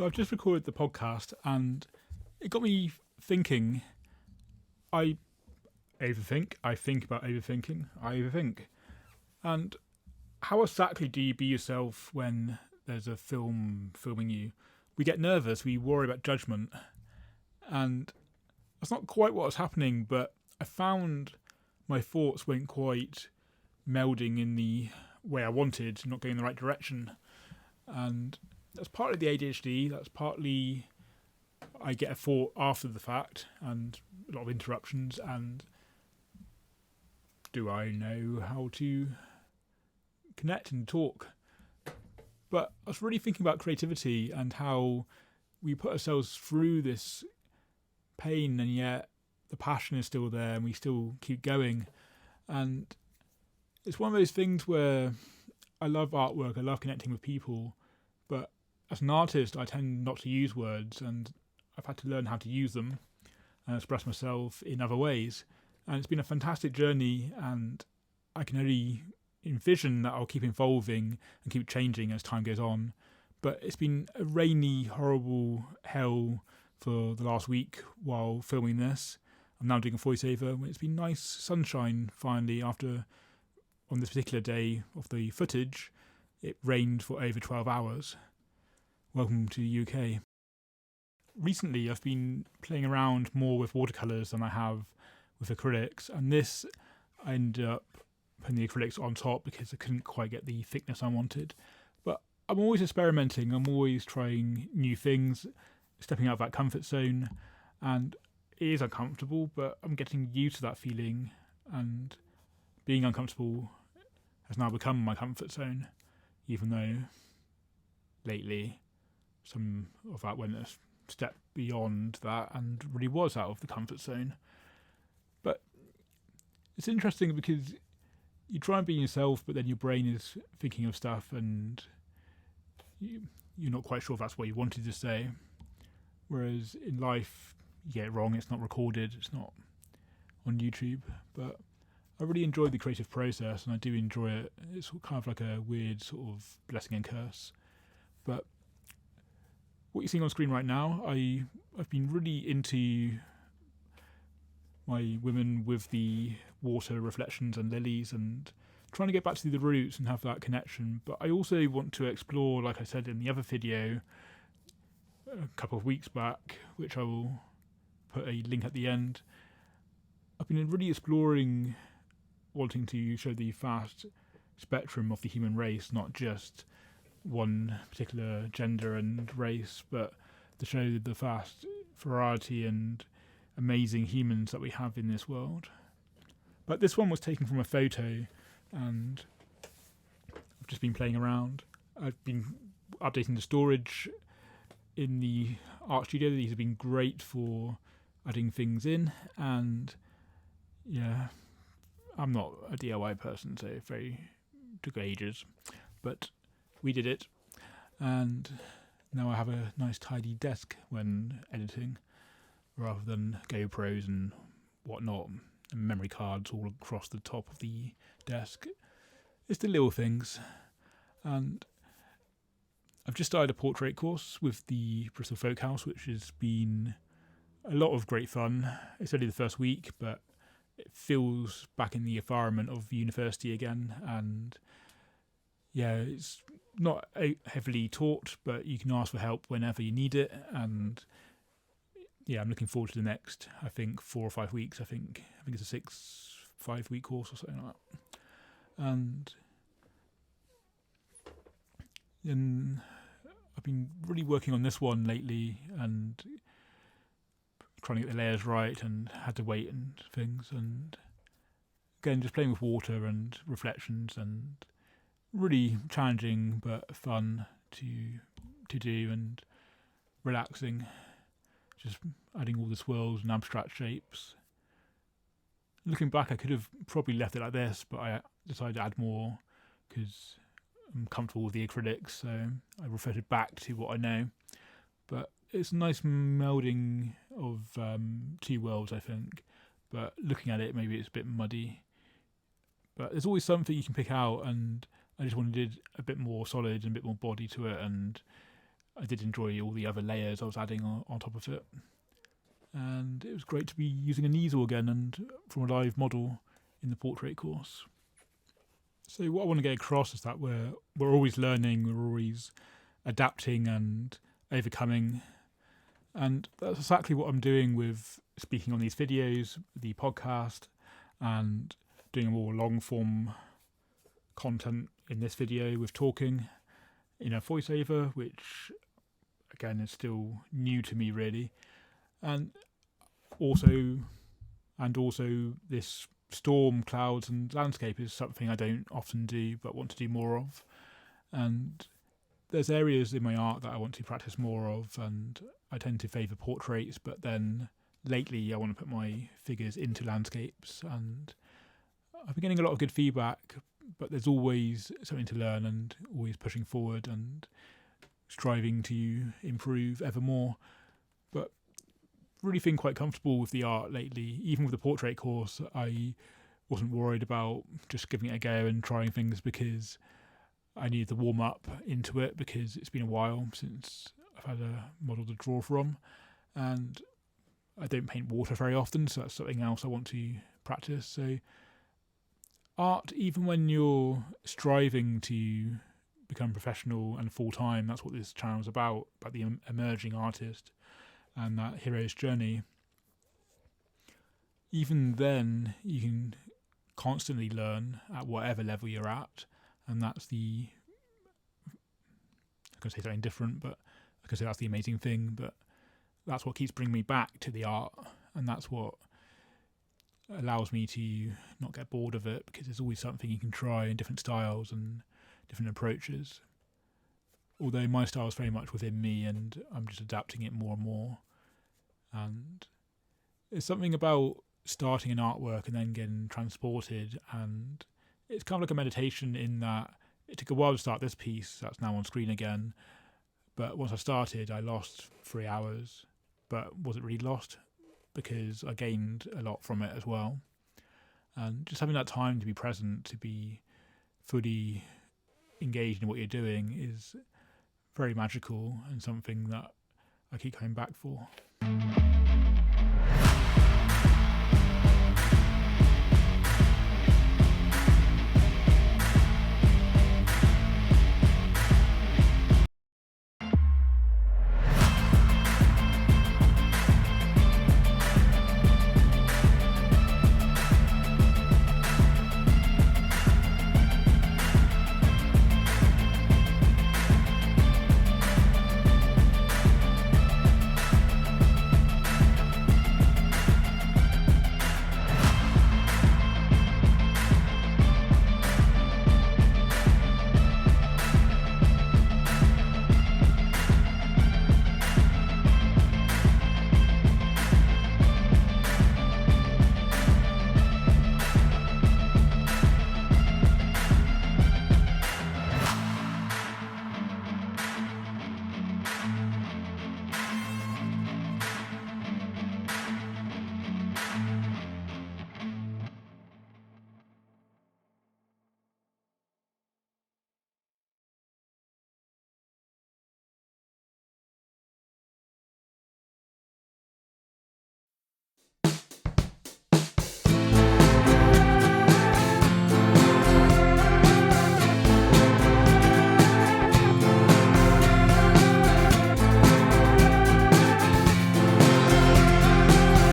I've just recorded the podcast and it got me thinking. I overthink. I think about overthinking. I overthink. And how exactly do you be yourself when there's a film filming you? We get nervous. We worry about judgment. And that's not quite what was happening, but I found my thoughts weren't quite melding in the way I wanted, not going in the right direction. And that's partly the ADHD, that's partly I get a thought after the fact and a lot of interruptions, and do I know how to connect and talk? But I was really thinking about creativity and how we put ourselves through this pain and yet the passion is still there and we still keep going. And it's one of those things where I love artwork, I love connecting with people, but as an artist I tend not to use words, and I've had to learn how to use them and express myself in other ways. And it's been a fantastic journey, and I can only envision that I'll keep evolving and keep changing as time goes on. But it's been a rainy, horrible hell for the last week while filming this. I'm now doing a voiceover. It's been nice sunshine finally after, on this particular day of the footage, it rained for over 12 hours. Welcome to the UK. Recently I've been playing around more with watercolours than I have with acrylics, and this I ended up putting the acrylics on top because I couldn't quite get the thickness I wanted. But I'm always experimenting, I'm always trying new things, stepping out of that comfort zone, and it is uncomfortable, but I'm getting used to that feeling, and being uncomfortable has now become my comfort zone, even though lately some of that went a step beyond that and really was out of the comfort zone. But it's interesting because you try and be yourself, but then your brain is thinking of stuff and you're not quite sure if that's what you wanted to say. Whereas in life, you get it wrong, it's not recorded, it's not on YouTube. But I really enjoy the creative process, and I do enjoy it. It's kind of like a weird sort of blessing and curse. But what you're seeing on screen right now, I've been really into my women with the water reflections and lilies and trying to get back to the roots and have that connection. But I also want to explore, like I said in the other video a couple of weeks back, which I will put a link at the end. I've been really exploring wanting to show the vast spectrum of the human race, not just one particular gender and race, but to show the vast variety and amazing humans that we have in this world. But this one was taken from a photo, and I've just been playing around. I've been updating the storage in the art studio. These have been great for adding things in, and yeah, I'm not a DIY person, so it took ages, but we did it, and now I have a nice tidy desk when editing, rather than GoPros and whatnot, and memory cards all across the top of the desk. It's the little things. And I've just started a portrait course with the Bristol Folk House, which has been a lot of great fun. It's only the first week, but it feels back in the environment of university again, and yeah, it's not heavily taught, but you can ask for help whenever you need it. And yeah, I'm looking forward to the next, I think 4 or 5 weeks. I think it's a 5-week course or something like that. And then I've been really working on this one lately and trying to get the layers right, and had to wait and things, and again just playing with water and reflections, and really challenging but fun to do, and relaxing, just adding all the swirls and abstract shapes. Looking back, I could have probably left it like this, but I decided to add more because I'm comfortable with the acrylics, so I reverted back to what I know. But it's a nice melding of two worlds, I think, but looking at it, maybe it's a bit muddy. But there's always something you can pick out, and I just wanted a bit more solid and a bit more body to it, and I did enjoy all the other layers I was adding on top of it. And it was great to be using an easel again and from a live model in the portrait course. So what I want to get across is that we're always learning, we're always adapting and overcoming. And that's exactly what I'm doing with speaking on these videos, the podcast, and doing a more long form content in this video with talking in a voiceover, which again is still new to me really. And also this storm, clouds and landscape is something I don't often do but want to do more of. And there's areas in my art that I want to practice more of, and I tend to favour portraits, but then lately I want to put my figures into landscapes, and I've been getting a lot of good feedback, but there's always something to learn and always pushing forward and striving to improve ever more. But really feeling quite comfortable with the art lately. Even with the portrait course, I wasn't worried about just giving it a go and trying things because I needed to warm up into it, because it's been a while since I've had a model to draw from, and I don't paint water very often, so that's something else I want to practice. So art, even when you're striving to become professional and full-time, that's what this channel is about the emerging artist and that hero's journey. Even then, you can constantly learn at whatever level you're at, and that's I could say something different, but I could say that's the amazing thing, but that's what keeps bringing me back to the art, and that's what allows me to not get bored of it, because there's always something you can try in different styles and different approaches. Although my style is very much within me and I'm just adapting it more and more. And there's something about starting an artwork and then getting transported, and it's kind of like a meditation in that it took a while to start this piece that's now on screen again, but once I started I lost 3 hours, but was it really lost? Because I gained a lot from it as well. And just having that time to be present, to be fully engaged in what you're doing, is very magical and something that I keep coming back for.